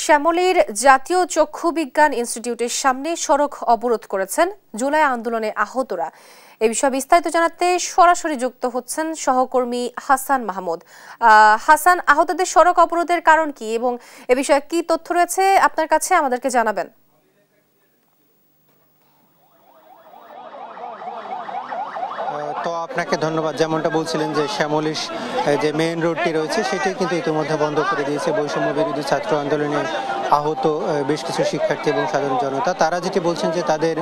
শ্যামলীর জাতীয় চক্ষু বিজ্ঞান ইনস্টিটিউটের সামনে সড়ক অবরোধ করেছেন জুলাই আন্দোলনে আহতরা। এ বিষয়ে বিস্তারিত জানাতে সরাসরি যুক্ত হচ্ছেন সহকর্মী হাসান মাহমুদ। হাসান, আহতদের সড়ক অবরোধের কারণ কি এবং এ বিষয়ে কি তথ্য রয়েছে আপনার কাছে, আমাদেরকে জানাবেন। তো আপনাকে ধন্যবাদ। যেমনটা বলছিলেন যে শ্যামলীর যে মেইন রোডটি রয়েছে সেটি কিন্তু ইতিমধ্যে বন্ধ করে দিয়েছে বৈষম্য বিরোধী ছাত্র আন্দোলনে আহত বেশ কিছু শিক্ষার্থী এবং সাধারণ জনতা। তারা যেটি বলছেন যে তাদের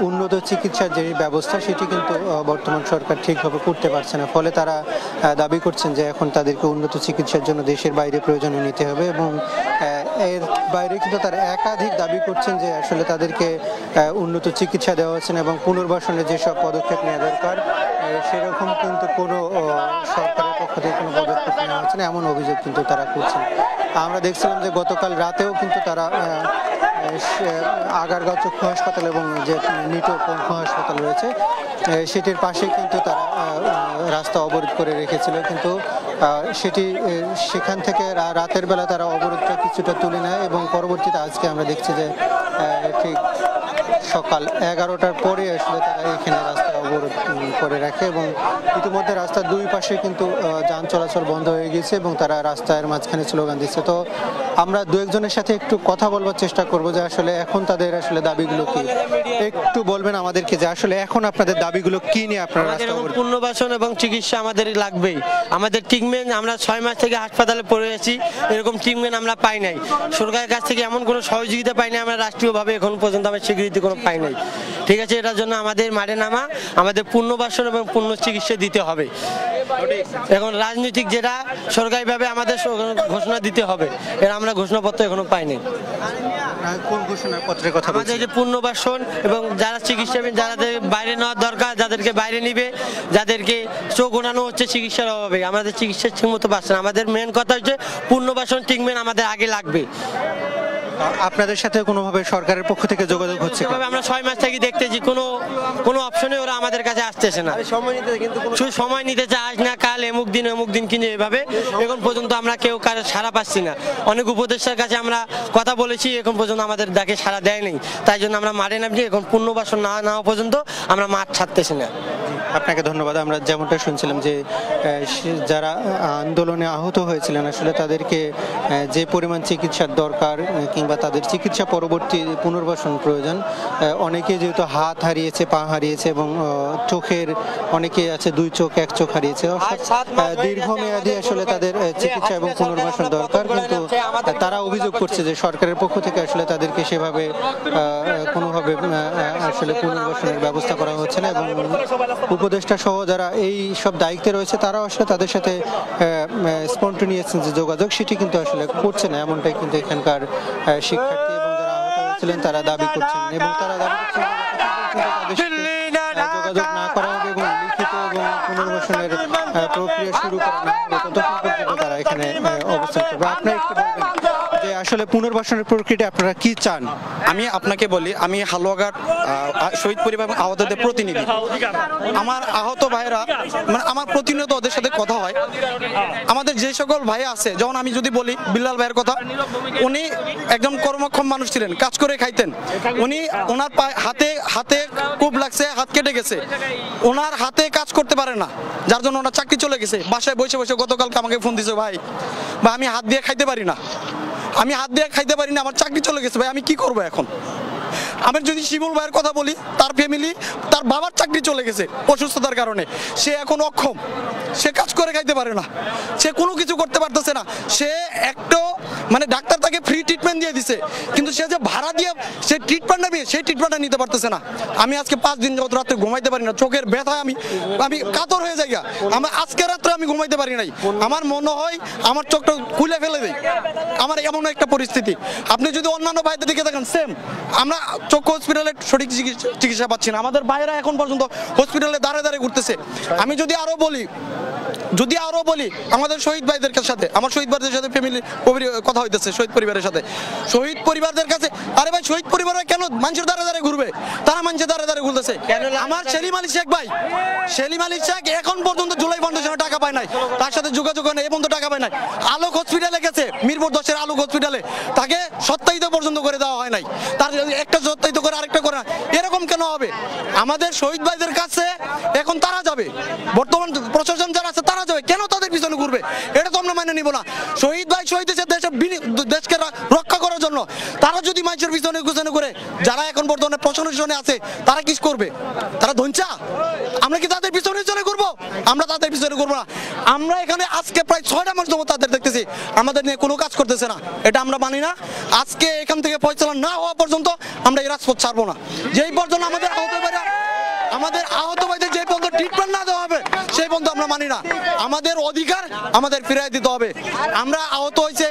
উন্নত চিকিৎসার যে ব্যবস্থা সেটি কিন্তু বর্তমান সরকার ঠিকভাবে করতে পারছে না, ফলে তারা দাবি করছেন যে এখন তাদেরকে উন্নত চিকিৎসার জন্য দেশের বাইরে প্রয়োজনে নিতে হবে এবং এর বাইরে কিন্তু তারা একাধিক দাবি করছেন যে আসলে তাদেরকে উন্নত চিকিৎসা দেওয়া হচ্ছে না এবং পুনর্বাসনের যেসব পদক্ষেপ নেওয়া দরকার সেরকম কিন্তু কোনো সরকারের পক্ষ থেকে কোনো পদক্ষেপ নেওয়া হচ্ছে না, এমন অভিযোগ কিন্তু তারা করছেন। আমরা দেখছিলাম যে গতকাল রাতেও কিন্তু তারা আগারগাঁও চক্ষু হাসপাতাল এবং যে নিটো পঙ্খু হাসপাতাল রয়েছে সেটির পাশে কিন্তু তারা রাস্তা অবরোধ করে রেখেছিল, কিন্তু সেখান থেকে রাতের বেলা তারা অবরোধটা কিছুটা তুলে নেয় এবং পরবর্তীতে আজকে আমরা দেখছি যে ঠিক সকাল 11টার পরে আসলে তারা এখানে রাস্তা অবরোধ করে রাখে এবং ইতিমধ্যে রাস্তার দুই পাশে কিন্তু যান চলাচল বন্ধ হয়ে গেছে এবং তারা রাস্তার মাঝখানে স্লোগান দিচ্ছে। তো আমরা দু একজনের সাথে একটু কথা বলবার চেষ্টা করব যে আসলে এখন তাদের আসলে দাবিগুলো কি, একটু বলবেন আমাদেরকে যে আসলে এখন আপনাদের দাবিগুলো কি নিয়ে আপনারা? পুনর্বাসন এবং চিকিৎসা আমাদের লাগবেই। আমাদের ট্রিটমেন্ট, আমরা 6 মাস থেকে হাসপাতালে পড়ে আছি, এরকম ট্রিটমেন্ট আমরা পাই নাই। সরকারের কাছ থেকে এমন কোনো সহযোগিতা পাই নাই, আমরা রাষ্ট্রীয়ভাবে এখন পর্যন্ত আমার স্বীকৃতি কোনো পাই নাই। ঠিক আছে, এটার জন্য আমাদের মাঠে নামা, আমাদের পুনর্বাসন এবং পূর্ণ চিকিৎসা দিতে হবে। এখন রাজনৈতিক যেটা সরকারিভাবে আমাদের ঘোষণা দিতে হবে, এরা আমরা ঘোষণাপত্র এখনো পাইনি। কোন ঘোষণাপত্রের কথা? আমাদের যে পুনর্বাসন এবং যারা চিকিৎসা যাদের বাইরে নেওয়ার দরকার, যাদেরকে বাইরে নিবে, যাদেরকে চোখ ওঠানো হচ্ছে চিকিৎসার অভাবে, আমাদের চিকিৎসা ঠিক মতো পাচ্ছে না। আমাদের মেন কথা হচ্ছে পুনর্বাসন ট্রিটমেন্ট আমাদের আগে লাগবে। আপনাদের সাথে কোনোভাবে সরকারের পক্ষ থেকে যোগাযোগ হচ্ছে? আমরা 6 মাস থেকে দেখতেছি কোনো অপশনে ওরা আমাদের কাছে আসতেছে না। শুধু সময় নিতে চায়, আজ না কাল, অমুক দিন কিন্তু এভাবে এখন পর্যন্ত আমরা কেউ কারো সাড়া পাচ্ছি না। অনেক উপদেষ্টার কাছে আমরা কথা বলেছি, এখন পর্যন্ত আমাদের ডাকে সাড়া দেয়নি। তাই জন্য আমরা মাঠে নামছি, এখন পুনর্বাসন না নেওয়া পর্যন্ত আমরা মাঠ ছাড়তেছি না। আপনাকে ধন্যবাদ। আমরা যেমনটা শুনছিলাম যে যারা আন্দোলনে আহত হয়েছিলেন আসলে তাদেরকে যে পরিমাণ চিকিৎসার দরকার কিংবা তাদের চিকিৎসা পরবর্তী পুনর্বাসন প্রয়োজন, অনেকে যেহেতু হাত হারিয়েছে, পা হারিয়েছে এবং চোখের অনেকে আছে 2 চোখ 1 চোখ হারিয়েছে, দীর্ঘমেয়াদী আসলে তাদের চিকিৎসা এবং পুনর্বাসন দরকার, কিন্তু তারা অভিযোগ করছে যে সরকারের পক্ষ থেকে আসলে তাদেরকে সেভাবে কোনোভাবে আসলে পুনর্বাসনের ব্যবস্থা করা হচ্ছে না এবং উপদেষ্টা সহ যারা এই সব দায়িত্বে রয়েছে তারা আসলে তাদের সাথে স্পন্টেনিয়াস যে যোগাযোগ সেটি কিন্তু আসলে করছে না, এমনটাই কিন্তু এখানকার শিক্ষার্থী এবং যারা আহত হয়েছিলেন তারা দাবি করছেন এবং তারা দাবি করছেন যোগাযোগ না করা হবে এবং লিখিত এবং পুনর্বাসনের প্রক্রিয়া শুরু করা না হবে ততক্ষণ পর্যন্ত তারা এখানে অবস্থান করবে। আপনারা একটু বলবেন যে আসলে পুনর্বাসনের প্রক্রিয়াটা আপনারা কি চান? আমি আপনাকে বলি, আমি হালুয়াঘাট শহীদ পরিবার এবং আহতদের প্রতিনিধি। আমার আহত ভাইরা মানে আমার প্রতিনিয়ত ওদের সাথে কথা হয়। আমাদের যে সকল ভাই আছে, যেমন আমি যদি বলি বিল্লাল ভাইয়ের কথা, উনি একজন কর্মক্ষম মানুষ ছিলেন, কাজ করে খাইতেন। ওনার হাতে খুব লাগছে, হাত কেটে গেছে, ওনার হাতে কাজ করতে পারে না, যার জন্য ওনার চাকরি চলে গেছে। বাসায় বসে বসে গতকালকে আমাকে ফোন দিয়েছে, ভাই আমি হাত দিয়ে খাইতে পারি না, আমার চাকরি চলে গেছে, ভাই আমি কি করবো এখন? আমি যদি শিমুল ভাইয়ের কথা বলি, তার ফ্যামিলি, তার বাবার চাকরি চলে গেছে অসুস্থতার কারণে, সে এখন অক্ষম, সে কাজ করে খাইতে পারে না, সে কোনো কিছু করতে পারতেছে না। সে একটা মানে ডাক্তার তাকে ফ্রি ট্রিটমেন্ট দিয়ে দিছে, কিন্তু সে যে ভাড়া দিয়ে সে ট্রিটমেন্ট নেবে সেই ট্রিটমেন্টটা নিতে পারতেছে না। আমি আজকে 5 দিন যাবত রাত্রে ঘুমাইতে পারি না, চোখের ব্যথায় আমি কাতর হয়ে যাই। আজকে রাত্রে আমি ঘুমাইতে পারি নাই, আমার মনে হয় আমার চোখটা খুলে ফেলে দেয়, আমার এমন একটা পরিস্থিতি। আপনি যদি অন্যান্য ভাইদের দিকে দেখেন সেম, আমরা চক্ষু হসপিটালে সঠিক চিকিৎসা পাচ্ছি না। আমাদের ভাইয়েরা এখন পর্যন্ত হসপিটালে দাঁড়ে ঘুরতেছে। আমি যদি আরো বলি আমাদের শহীদ ভাইদের সাথে, আমার শহীদ ভাইদের সাথে ফ্যামিলি কথা হইতেছে, শহীদ পরিবারের সাথে, শহীদ পরিবারদের কাছে, আরে ভাই শহীদ পরিবার কেন মানুষের দাঁড়ে ঘুরবে? তারা মানুষের দাঁড়ে ঘুরতেছে। আমার সেলিম আলী শেখ ভাই, সেলিম আলী শেখ এখন পর্যন্ত জুলাই ফাউন্ডেশনে টাকা পায় নাই, তার সাথে যোগাযোগ হয় না, এই পর্যন্ত টাকা পায় নাই। আলোক হসপিটালে গেছে, মিরপুর 10-এর আলোক হসপিটালে, তাকে সত্যায়িত পর্যন্ত করে দেওয়া হয় নাই। তার একটা সত্যায়িত করে আরেকটা করে না, এরকম কেন হবে? আমাদের শহীদ ভাইদের কাছে এখন তারা যাবে, বর্তমান প্রশাসন যারা আছে তারা যাবে, কেন তাদের পিছনে ঘুরবে? এটা তো আমরা মেনে নিব না। শহীদ ভাই শহীদ হয়েছে দেশকে রক্ষা করার জন্য, তারা যদি মানুষের পিছনে করে, যারা এখন বর্তমানে প্রশাসনে আছে তারা কি করবে? তারা ধনচা? আমরা কি তাদের পিছনে ঘুরবো? আমরা তাদের পিছনে ঘুরবো না। আমরা এখানে আজকে প্রায় 6টা মাস যাবত তাদের দেখতেছি, আমাদের নিয়ে কোনো কাজ করতেছে না। এটা আমরা মানি না। আজকে এখান থেকে ফয়সালা না হওয়া পর্যন্ত আমরা এই রাজপথ ছাড়বো না। যেই পর্যন্ত আমাদের আহত ভাইদের যে পর্যন্ত ট্রিটমেন্ট না দেওয়া হবে সেই পর্যন্ত আমরা মানি না। আমাদের অধিকার আমাদের ফিরিয়ে দিতে হবে। আমরা আহত হয়েছে,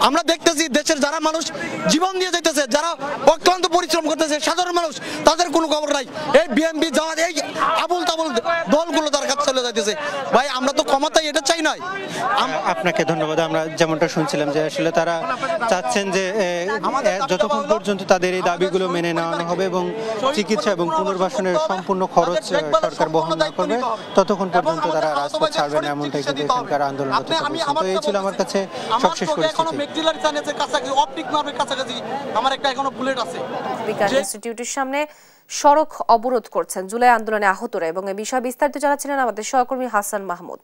আমরা দেখতেছি দেশের যারা মানুষ জীবন দিয়ে যেতেছে, যারা অক্লান্ত পরিশ্রম করতেছে, সাধারণ মানুষ, তাদের কোনো খবর নাই। এই বিএনপি জামাত এই আবুল তাবুল দলগুলো তার কাছে চলে যাইতেছে। ভাই আমরা তো ক্ষমতায় এটা চাই নাই। আপনাকে ধন্যবাদ। আমরা যেমনটা শুনছিলাম যে আসলে তারা চাচ্ছেন যে যতক্ষণ পর্যন্ত তাদের এই দাবিগুলো মেনে নেওয়া হবে এবং চিকিৎসা এবং পুনর্বাসনের সম্পূর্ণ খরচ সরকার বহন না করবে, ততক্ষণ পর্যন্ত তারা রাজপথ ছাড়বে না, এমনটাই কিন্তু এখানকার আন্দোলনরত। তো এই ছিল আমার কাছে সবশেষ পরিস্থিতি। বিজ্ঞান ইনস্টিটিউটের সামনে সড়ক অবরোধ করছেন জুলাই আন্দোলনে আহতরা, এবং এই বিষয়ে বিস্তারিত জানাচ্ছিলেন আমাদের সহকর্মী হাসান মাহমুদ।